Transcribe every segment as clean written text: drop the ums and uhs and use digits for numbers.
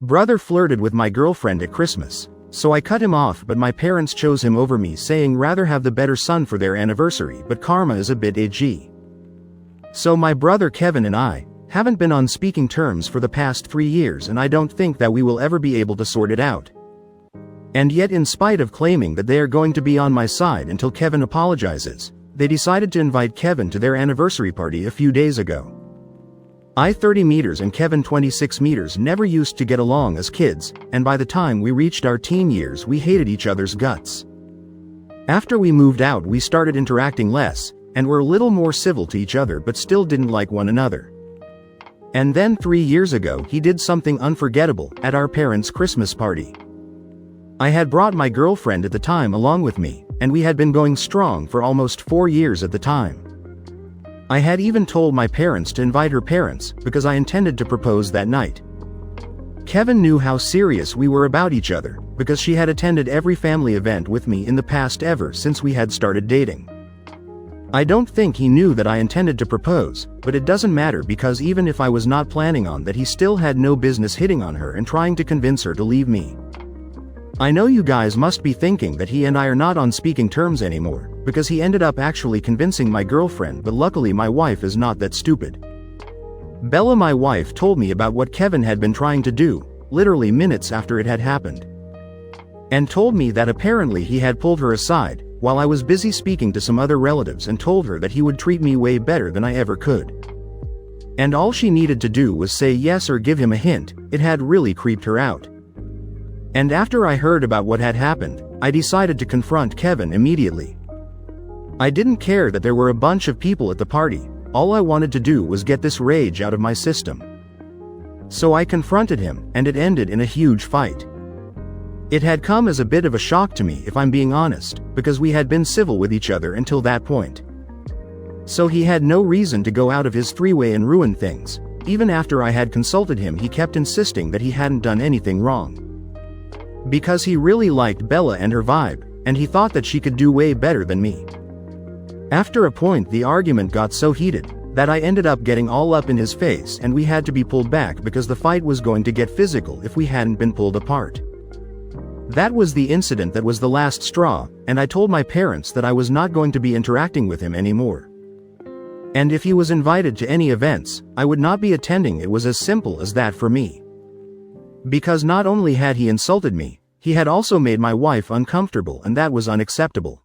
brother flirted with my girlfriend at Christmas. So I cut him off, but my parents chose him over me, saying rather have the better son for their anniversary, but karma is a bit edgy. So my brother Kevin and I haven't been on speaking terms for the past 3 years, and I don't think that we will ever be able to sort it out. And yet, in spite of claiming that they are going to be on my side until Kevin apologizes, they decided to invite Kevin to their anniversary party a few days ago. I 30 meters and Kevin 26 meters never used to get along as kids, and by the time we reached our teen years we hated each other's guts. After we moved out we started interacting less, and were a little more civil to each other, but still didn't like one another. And then 3 years ago he did something unforgettable at our parents' Christmas party. I had brought my girlfriend at the time along with me, and we had been going strong for almost 4 years at the time. I had even told my parents to invite her parents, because I intended to propose that night. Kevin knew how serious we were about each other, because she had attended every family event with me in the past ever since we had started dating. I don't think he knew that I intended to propose, but it doesn't matter, because even if I was not planning on that, he still had no business hitting on her and trying to convince her to leave me. I know you guys must be thinking that he and I are not on speaking terms anymore, because he ended up actually convincing my girlfriend, but luckily my wife is not that stupid. Bella, my wife, told me about what Kevin had been trying to do, literally minutes after it had happened. And told me that apparently he had pulled her aside, while I was busy speaking to some other relatives, and told her that he would treat me way better than I ever could. And all she needed to do was say yes or give him a hint. It had really creeped her out. And after I heard about what had happened, I decided to confront Kevin immediately. I didn't care that there were a bunch of people at the party, all I wanted to do was get this rage out of my system. So I confronted him, and it ended in a huge fight. It had come as a bit of a shock to me, if I'm being honest, because we had been civil with each other until that point. So he had no reason to go out of his three-way and ruin things. Even after I had consulted him, he kept insisting that he hadn't done anything wrong. Because he really liked Bella and her vibe, and he thought that she could do way better than me. After a point the argument got so heated, that I ended up getting all up in his face, and we had to be pulled back because the fight was going to get physical if we hadn't been pulled apart. That was the incident that was the last straw, and I told my parents that I was not going to be interacting with him anymore. And if he was invited to any events, I would not be attending. It was as simple as that for me. Because not only had he insulted me, he had also made my wife uncomfortable, and that was unacceptable.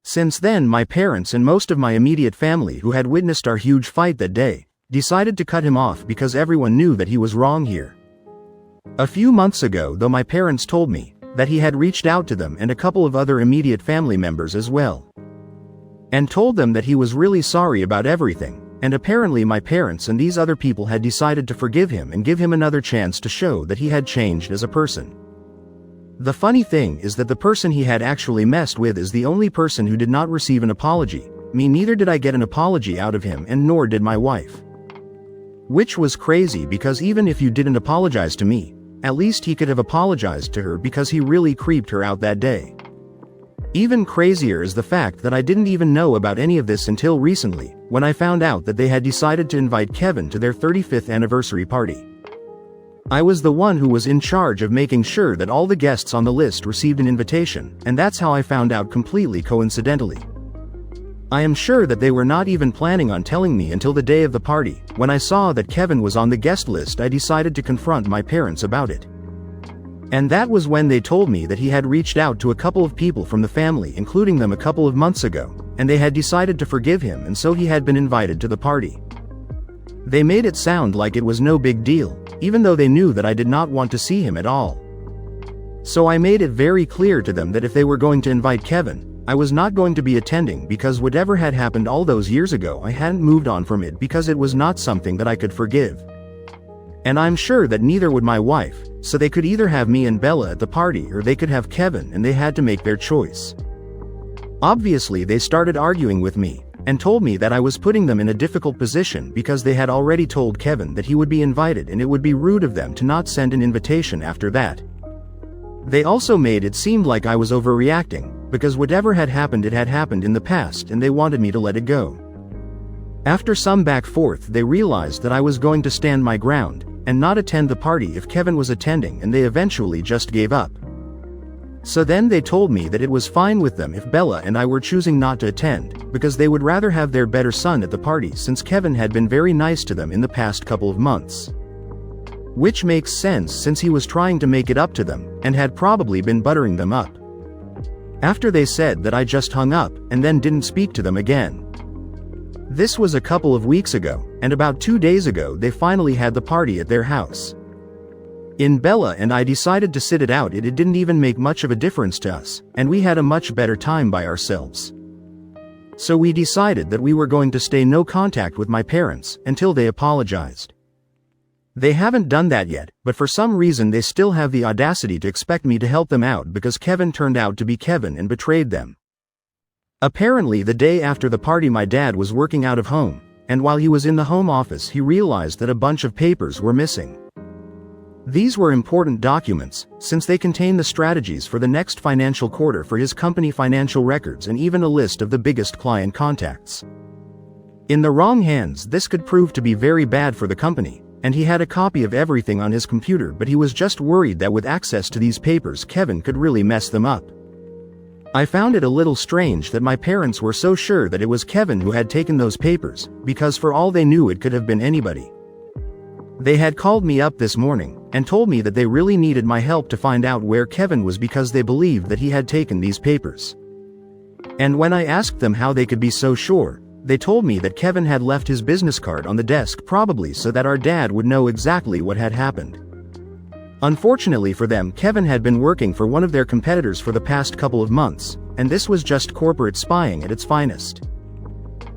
Since then, my parents and most of my immediate family, who had witnessed our huge fight that day, decided to cut him off because everyone knew that he was wrong here. A few months ago, though, my parents told me that he had reached out to them and a couple of other immediate family members as well, and told them that he was really sorry about everything. And apparently my parents and these other people had decided to forgive him and give him another chance to show that he had changed as a person. The funny thing is that the person he had actually messed with is the only person who did not receive an apology. Me neither did I get an apology out of him, and nor did my wife. Which was crazy, because even if you didn't apologize to me, at least he could have apologized to her, because he really creeped her out that day. Even crazier is the fact that I didn't even know about any of this until recently, when I found out that they had decided to invite Kevin to their 35th anniversary party. I was the one who was in charge of making sure that all the guests on the list received an invitation, and that's how I found out completely coincidentally. I am sure that they were not even planning on telling me until the day of the party. When I saw that Kevin was on the guest list, I decided to confront my parents about it. And that was when they told me that he had reached out to a couple of people from the family, including them, a couple of months ago, and they had decided to forgive him, and so he had been invited to the party. They made it sound like it was no big deal, even though they knew that I did not want to see him at all. So I made it very clear to them that if they were going to invite Kevin, I was not going to be attending, because whatever had happened all those years ago, I hadn't moved on from it, because it was not something that I could forgive. And I'm sure that neither would my wife, so they could either have me and Bella at the party, or they could have Kevin, and they had to make their choice. Obviously they started arguing with me, and told me that I was putting them in a difficult position because they had already told Kevin that he would be invited, and it would be rude of them to not send an invitation after that. They also made it seem like I was overreacting, because whatever had happened, it had happened in the past, and they wanted me to let it go. After some back forth, they realized that I was going to stand my ground, and not attend the party if Kevin was attending, and they eventually just gave up. So then they told me that it was fine with them if Bella and I were choosing not to attend, because they would rather have their better son at the party since Kevin had been very nice to them in the past couple of months. Which makes sense since he was trying to make it up to them, and had probably been buttering them up. After they said that, I just hung up, and then didn't speak to them again. This was a couple of weeks ago, and about 2 days ago they finally had the party at their house. In Bella and I decided to sit it out. It didn't even make much of a difference to us, and we had a much better time by ourselves. So we decided that we were going to stay no contact with my parents until they apologized. They haven't done that yet, but for some reason they still have the audacity to expect me to help them out because Kevin turned out to be Kevin and betrayed them. Apparently the day after the party my dad was working out of home, and while he was in the home office he realized that a bunch of papers were missing. These were important documents, since they contain the strategies for the next financial quarter for his company, financial records, and even a list of the biggest client contacts. In the wrong hands this could prove to be very bad for the company, and he had a copy of everything on his computer, but he was just worried that with access to these papers Kevin could really mess them up. I found it a little strange that my parents were so sure that it was Kevin who had taken those papers, because for all they knew it could have been anybody. They had called me up this morning, and told me that they really needed my help to find out where Kevin was because they believed that he had taken these papers. And when I asked them how they could be so sure, they told me that Kevin had left his business card on the desk, probably so that our dad would know exactly what had happened. Unfortunately for them, Kevin had been working for one of their competitors for the past couple of months, and this was just corporate spying at its finest.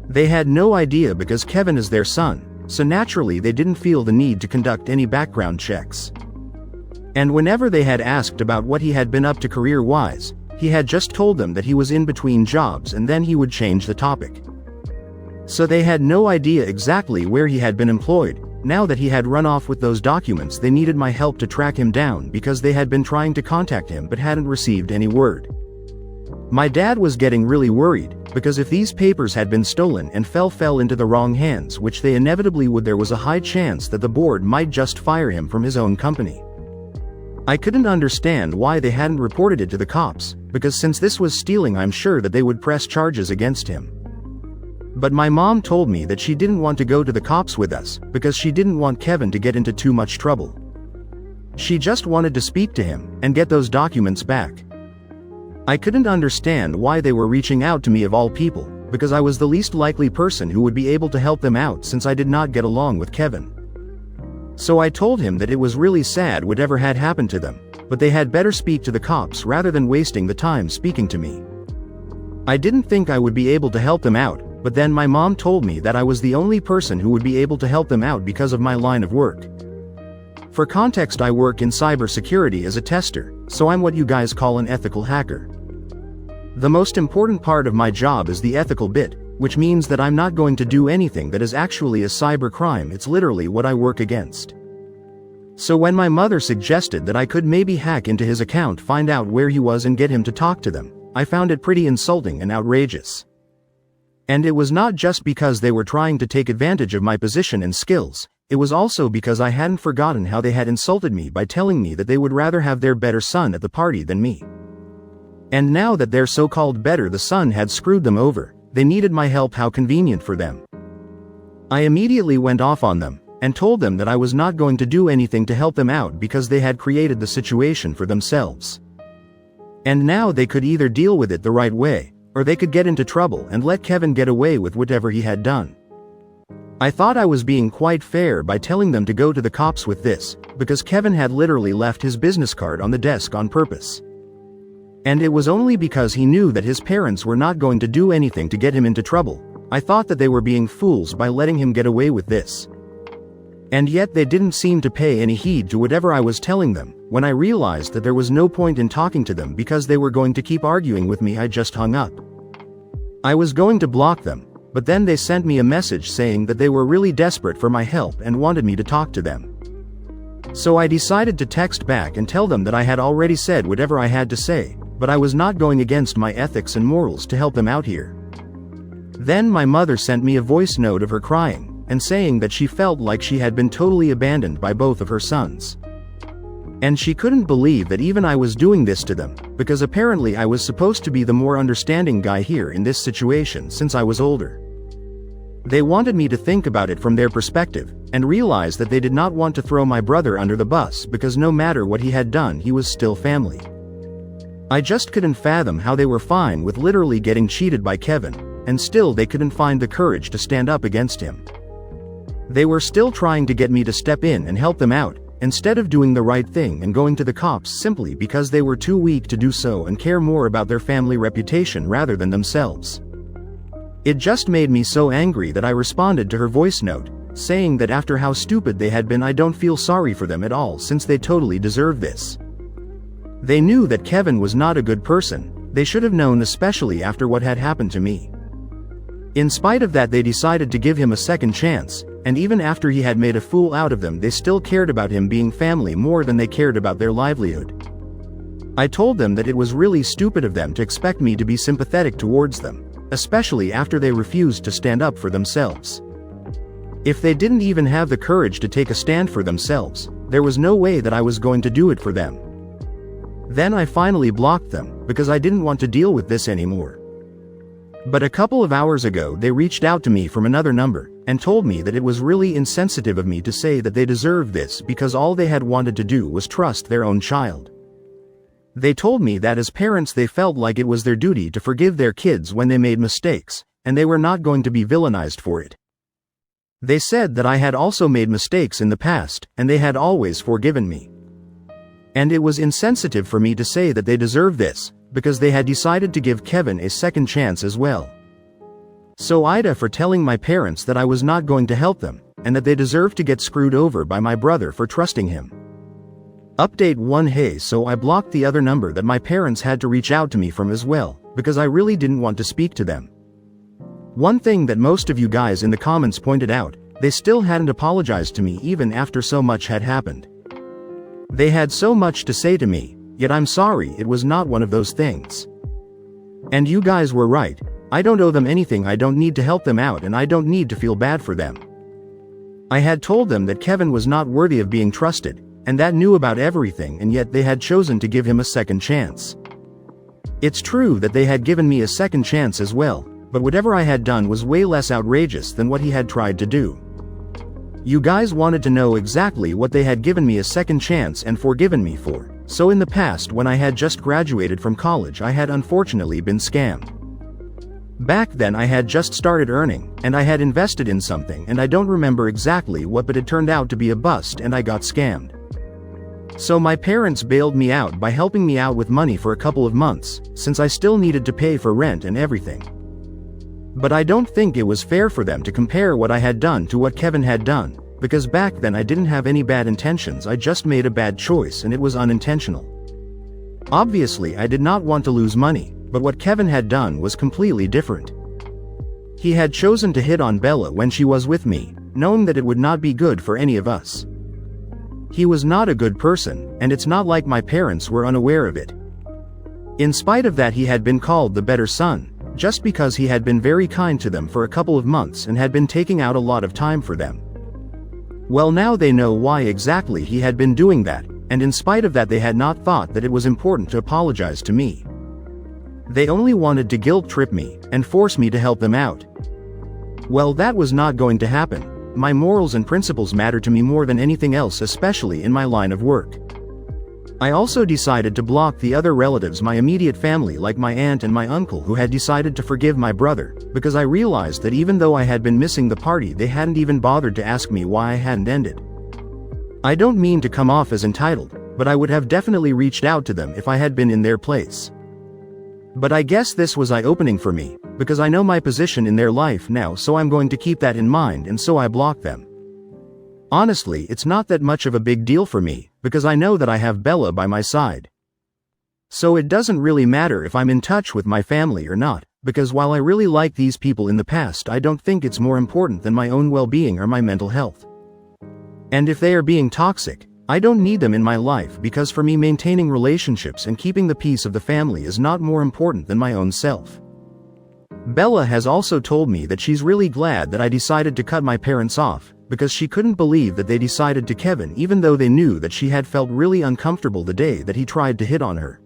They had no idea because Kevin is their son, so naturally they didn't feel the need to conduct any background checks. And whenever they had asked about what he had been up to career-wise, he had just told them that he was in between jobs, and then he would change the topic. So they had no idea exactly where he had been employed. Now that he had run off with those documents, they needed my help to track him down because they had been trying to contact him but hadn't received any word. My dad was getting really worried, because if these papers had been stolen and fell into the wrong hands, which they inevitably would, there was a high chance that the board might just fire him from his own company. I couldn't understand why they hadn't reported it to the cops, because since this was stealing I'm sure that they would press charges against him. But my mom told me that she didn't want to go to the cops with us, because she didn't want Kevin to get into too much trouble. She just wanted to speak to him, and get those documents back. I couldn't understand why they were reaching out to me of all people, because I was the least likely person who would be able to help them out since I did not get along with Kevin. So I told him that it was really sad whatever had happened to them, but they had better speak to the cops rather than wasting the time speaking to me. I didn't think I would be able to help them out, but then my mom told me that I was the only person who would be able to help them out because of my line of work. For context, I work in cybersecurity as a tester, so I'm what you guys call an ethical hacker. The most important part of my job is the ethical bit, which means that I'm not going to do anything that is actually a cyber crime. It's literally what I work against. So when my mother suggested that I could maybe hack into his account, find out where he was, and get him to talk to them, I found it pretty insulting and outrageous. And it was not just because they were trying to take advantage of my position and skills, it was also because I hadn't forgotten how they had insulted me by telling me that they would rather have their better son at the party than me. And now that their so-called better the son had screwed them over, they needed my help. How convenient for them. I immediately went off on them, and told them that I was not going to do anything to help them out because they had created the situation for themselves. And now they could either deal with it the right way, or they could get into trouble and let Kevin get away with whatever he had done. I thought I was being quite fair by telling them to go to the cops with this, because Kevin had literally left his business card on the desk on purpose. And it was only because he knew that his parents were not going to do anything to get him into trouble. I thought that they were being fools by letting him get away with this. And yet they didn't seem to pay any heed to whatever I was telling them. When I realized that there was no point in talking to them because they were going to keep arguing with me, I just hung up. I was going to block them, but then they sent me a message saying that they were really desperate for my help and wanted me to talk to them. So I decided to text back and tell them that I had already said whatever I had to say, but I was not going against my ethics and morals to help them out here. Then my mother sent me a voice note of her crying, and saying that she felt like she had been totally abandoned by both of her sons. And she couldn't believe that even I was doing this to them, because apparently I was supposed to be the more understanding guy here in this situation since I was older. They wanted me to think about it from their perspective, and realize that they did not want to throw my brother under the bus because no matter what he had done he was still family. I just couldn't fathom how they were fine with literally getting cheated by Kevin, and still they couldn't find the courage to stand up against him. They were still trying to get me to step in and help them out, instead of doing the right thing and going to the cops simply because they were too weak to do so and care more about their family reputation rather than themselves. It just made me so angry that I responded to her voice note, saying that after how stupid they had been I don't feel sorry for them at all since they totally deserve this. They knew that Kevin was not a good person, they should have known, especially after what had happened to me. In spite of that they decided to give him a second chance, and even after he had made a fool out of them they still cared about him being family more than they cared about their livelihood. I told them that it was really stupid of them to expect me to be sympathetic towards them, especially after they refused to stand up for themselves. If they didn't even have the courage to take a stand for themselves, there was no way that I was going to do it for them. Then I finally blocked them, because I didn't want to deal with this anymore. But a couple of hours ago they reached out to me from another number, and told me that it was really insensitive of me to say that they deserved this because all they had wanted to do was trust their own child. They told me that as parents they felt like it was their duty to forgive their kids when they made mistakes, and they were not going to be villainized for it. They said that I had also made mistakes in the past, and they had always forgiven me. And it was insensitive for me to say that they deserve this, because they had decided to give Kevin a second chance as well. So Ida for telling my parents that I was not going to help them, and that they deserved to get screwed over by my brother for trusting him. Update 1 Hey, so I blocked the other number that my parents had to reach out to me from as well, because I really didn't want to speak to them. One thing that most of you guys in the comments pointed out, they still hadn't apologized to me even after so much had happened. They had so much to say to me, yet I'm sorry it was not one of those things. And you guys were right, I don't owe them anything, I don't need to help them out, and I don't need to feel bad for them. I had told them that Kevin was not worthy of being trusted, and that knew about everything, and yet they had chosen to give him a second chance. It's true that they had given me a second chance as well, but whatever I had done was way less outrageous than what he had tried to do. You guys wanted to know exactly what they had given me a second chance and forgiven me for, so in the past when I had just graduated from college I had unfortunately been scammed. Back then I had just started earning, and I had invested in something, and I don't remember exactly what, but it turned out to be a bust and I got scammed. So my parents bailed me out by helping me out with money for a couple of months, since I still needed to pay for rent and everything. But I don't think it was fair for them to compare what I had done to what Kevin had done, because back then I didn't have any bad intentions, I just made a bad choice and it was unintentional. Obviously I did not want to lose money, but what Kevin had done was completely different. He had chosen to hit on Bella when she was with me, knowing that it would not be good for any of us. He was not a good person, and it's not like my parents were unaware of it. In spite of that he had been called the better son, just because he had been very kind to them for a couple of months and had been taking out a lot of time for them. Well, now they know why exactly he had been doing that, and in spite of that they had not thought that it was important to apologize to me. They only wanted to guilt trip me, and force me to help them out. Well, that was not going to happen. My morals and principles matter to me more than anything else, especially in my line of work. I also decided to block the other relatives, my immediate family like my aunt and my uncle who had decided to forgive my brother, because I realized that even though I had been missing the party they hadn't even bothered to ask me why I hadn't ended. I don't mean to come off as entitled, but I would have definitely reached out to them if I had been in their place. But I guess this was eye-opening for me, because I know my position in their life now, so I'm going to keep that in mind, and so I blocked them. Honestly, it's not that much of a big deal for me, because I know that I have Bella by my side. So it doesn't really matter if I'm in touch with my family or not, because while I really like these people in the past I don't think it's more important than my own well-being or my mental health. And if they are being toxic, I don't need them in my life, because for me maintaining relationships and keeping the peace of the family is not more important than my own self. Bella has also told me that she's really glad that I decided to cut my parents off, because she couldn't believe that they decided to Kevin even though they knew that she had felt really uncomfortable the day that he tried to hit on her.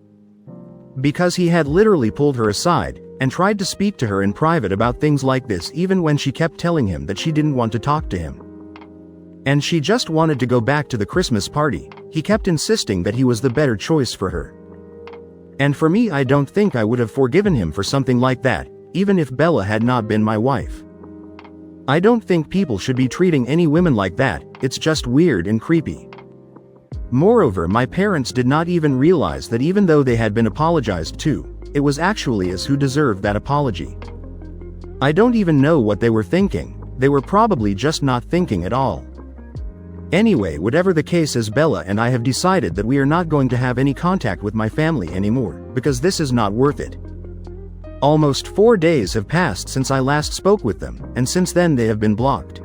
Because he had literally pulled her aside, and tried to speak to her in private about things like this even when she kept telling him that she didn't want to talk to him. And she just wanted to go back to the Christmas party, he kept insisting that he was the better choice for her. And for me, I don't think I would have forgiven him for something like that, even if Bella had not been my wife. I don't think people should be treating any women like that, it's just weird and creepy. Moreover, my parents did not even realize that even though they had been apologized to, it was actually us who deserved that apology. I don't even know what they were thinking, they were probably just not thinking at all. Anyway, whatever the case is, Bella and I have decided that we are not going to have any contact with my family anymore, because this is not worth it. Almost 4 days have passed since I last spoke with them, and since then they have been blocked.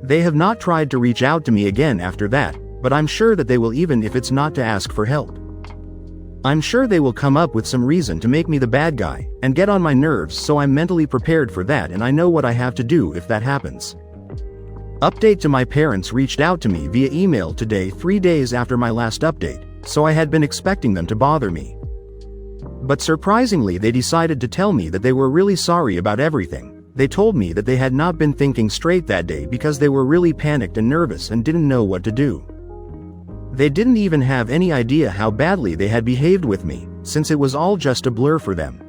They have not tried to reach out to me again after that, but I'm sure that they will, even if it's not to ask for help. I'm sure they will come up with some reason to make me the bad guy, and get on my nerves, so I'm mentally prepared for that and I know what I have to do if that happens. Update to my parents reached out to me via email today, 3 days after my last update, so I had been expecting them to bother me. But surprisingly, they decided to tell me that they were really sorry about everything. They told me that they had not been thinking straight that day because they were really panicked and nervous and didn't know what to do. They didn't even have any idea how badly they had behaved with me, since it was all just a blur for them.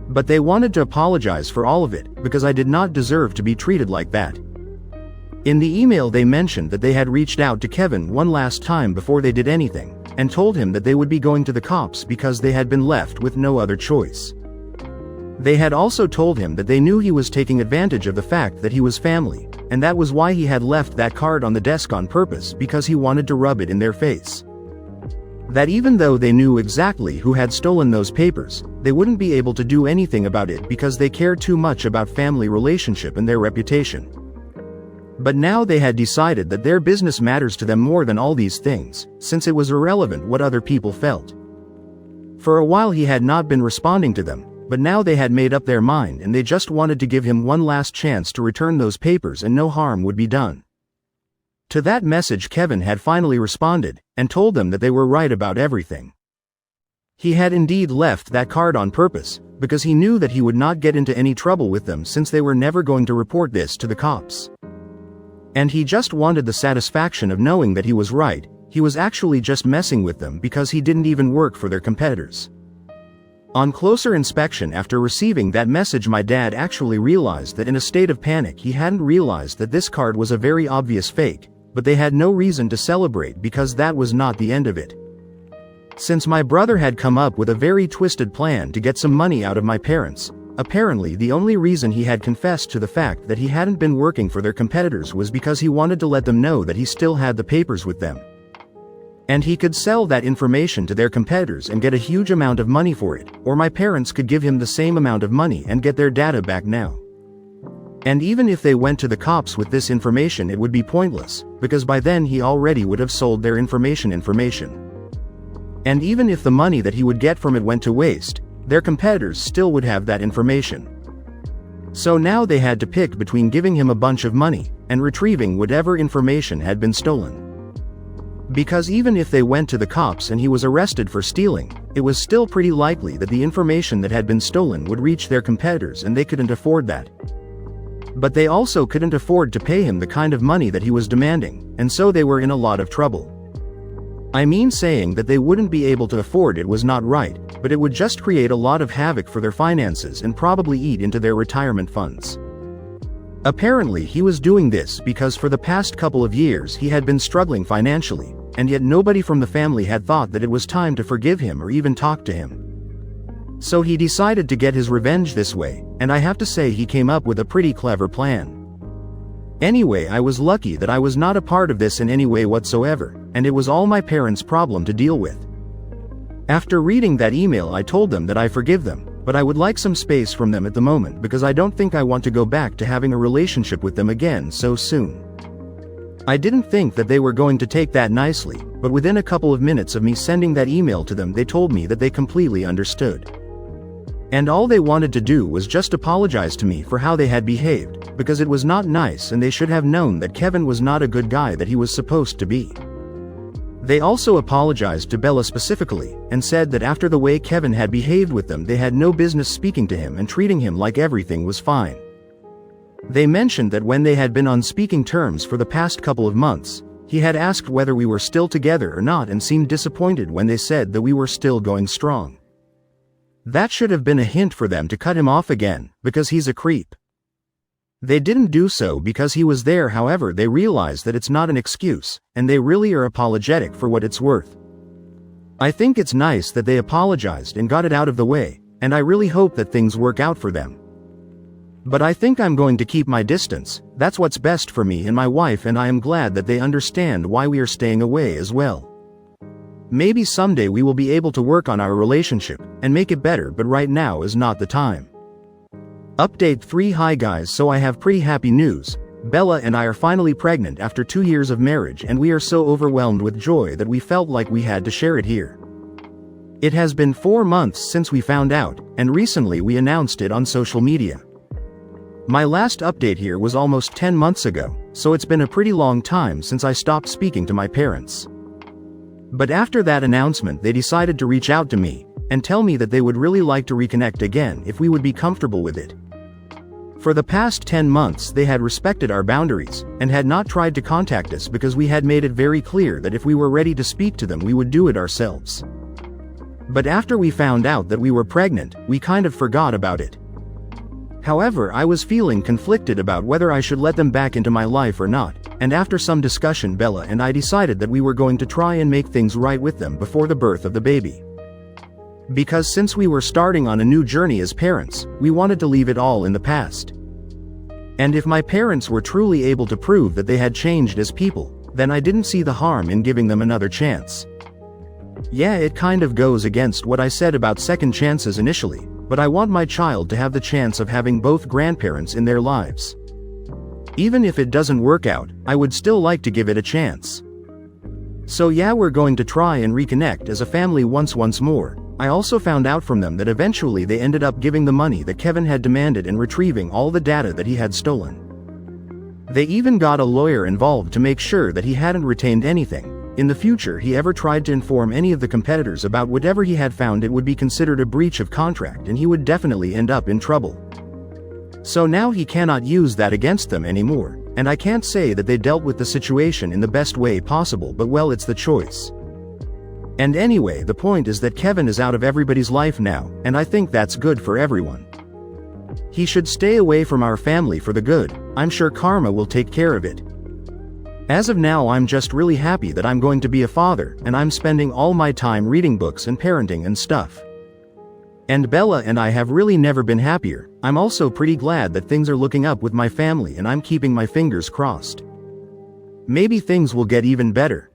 But they wanted to apologize for all of it, because I did not deserve to be treated like that. In the email they mentioned that they had reached out to Kevin one last time before they did anything, and told him that they would be going to the cops because they had been left with no other choice. They had also told him that they knew he was taking advantage of the fact that he was family, and that was why he had left that card on the desk on purpose, because he wanted to rub it in their face. That even though they knew exactly who had stolen those papers, they wouldn't be able to do anything about it because they care too much about family relationship and their reputation. But now they had decided that their business matters to them more than all these things, since it was irrelevant what other people felt. For a while he had not been responding to them, but now they had made up their mind and they just wanted to give him one last chance to return those papers and no harm would be done. To that message Kevin had finally responded, and told them that they were right about everything. He had indeed left that card on purpose, because he knew that he would not get into any trouble with them since they were never going to report this to the cops. And he just wanted the satisfaction of knowing that he was right, he was actually just messing with them because he didn't even work for their competitors. On closer inspection after receiving that message, my dad actually realized that in a state of panic he hadn't realized that this card was a very obvious fake, but they had no reason to celebrate because that was not the end of it. Since my brother had come up with a very twisted plan to get some money out of my parents, apparently the only reason he had confessed to the fact that he hadn't been working for their competitors was because he wanted to let them know that he still had the papers with them. And he could sell that information to their competitors and get a huge amount of money for it, or my parents could give him the same amount of money and get their data back now. And even if they went to the cops with this information, it would be pointless, because by then he already would have sold their information. And even if the money that he would get from it went to waste, their competitors still would have that information. So now they had to pick between giving him a bunch of money, and retrieving whatever information had been stolen. Because even if they went to the cops and he was arrested for stealing, it was still pretty likely that the information that had been stolen would reach their competitors and they couldn't afford that. But they also couldn't afford to pay him the kind of money that he was demanding, and so they were in a lot of trouble. I mean, saying that they wouldn't be able to afford it was not right, but it would just create a lot of havoc for their finances and probably eat into their retirement funds. Apparently he was doing this because for the past couple of years he had been struggling financially, and yet nobody from the family had thought that it was time to forgive him or even talk to him. So he decided to get his revenge this way, and I have to say he came up with a pretty clever plan. Anyway, I was lucky that I was not a part of this in any way whatsoever, and it was all my parents' problem to deal with. After reading that email I told them that I forgive them, but I would like some space from them at the moment because I don't think I want to go back to having a relationship with them again so soon. I didn't think that they were going to take that nicely, but within a couple of minutes of me sending that email to them they told me that they completely understood. And all they wanted to do was just apologize to me for how they had behaved, because it was not nice and they should have known that Kevin was not a good guy that he was supposed to be. They also apologized to Bella specifically, and said that after the way Kevin had behaved with them they had no business speaking to him and treating him like everything was fine. They mentioned that when they had been on speaking terms for the past couple of months, he had asked whether we were still together or not and seemed disappointed when they said that we were still going strong. That should have been a hint for them to cut him off again, because he's a creep. They didn't do so because he was there. However, they realized that it's not an excuse, and they really are apologetic for what it's worth. I think it's nice that they apologized and got it out of the way, and I really hope that things work out for them. But I think I'm going to keep my distance. That's what's best for me and my wife, and I am glad that they understand why we are staying away as well. Maybe someday we will be able to work on our relationship and make it better, but right now is not the time. Update 3. Hi guys, so I have pretty happy news. Bella and I are finally pregnant after 2 years of marriage, and we are so overwhelmed with joy that we felt like we had to share it here. It has been 4 months since we found out, and recently we announced it on social media. My last update here was almost 10 months ago, so it's been a pretty long time since I stopped speaking to my parents. But after that announcement they decided to reach out to me and tell me that they would really like to reconnect again if we would be comfortable with it. For the past 10 months they had respected our boundaries, and had not tried to contact us because we had made it very clear that if we were ready to speak to them we would do it ourselves. But after we found out that we were pregnant, we kind of forgot about it. However, I was feeling conflicted about whether I should let them back into my life or not, and after some discussion Bella and I decided that we were going to try and make things right with them before the birth of the baby. Because since we were starting on a new journey as parents, we wanted to leave it all in the past. And if my parents were truly able to prove that they had changed as people, then I didn't see the harm in giving them another chance. Yeah, it kind of goes against what I said about second chances initially, but I want my child to have the chance of having both grandparents in their lives. Even if it doesn't work out, I would still like to give it a chance. So yeah, we're going to try and reconnect as a family once more. I also found out from them that eventually they ended up giving the money that Kevin had demanded and retrieving all the data that he had stolen. They even got a lawyer involved to make sure that he hadn't retained anything. In the future he ever tried to inform any of the competitors about whatever he had found, it would be considered a breach of contract and he would definitely end up in trouble. So now he cannot use that against them anymore, and I can't say that they dealt with the situation in the best way possible, but well, it's the choice. And anyway, the point is that Kevin is out of everybody's life now, and I think that's good for everyone. He should stay away from our family for the good. I'm sure karma will take care of it. As of now I'm just really happy that I'm going to be a father, and I'm spending all my time reading books and parenting and stuff. And Bella and I have really never been happier. I'm also pretty glad that things are looking up with my family, and I'm keeping my fingers crossed. Maybe things will get even better.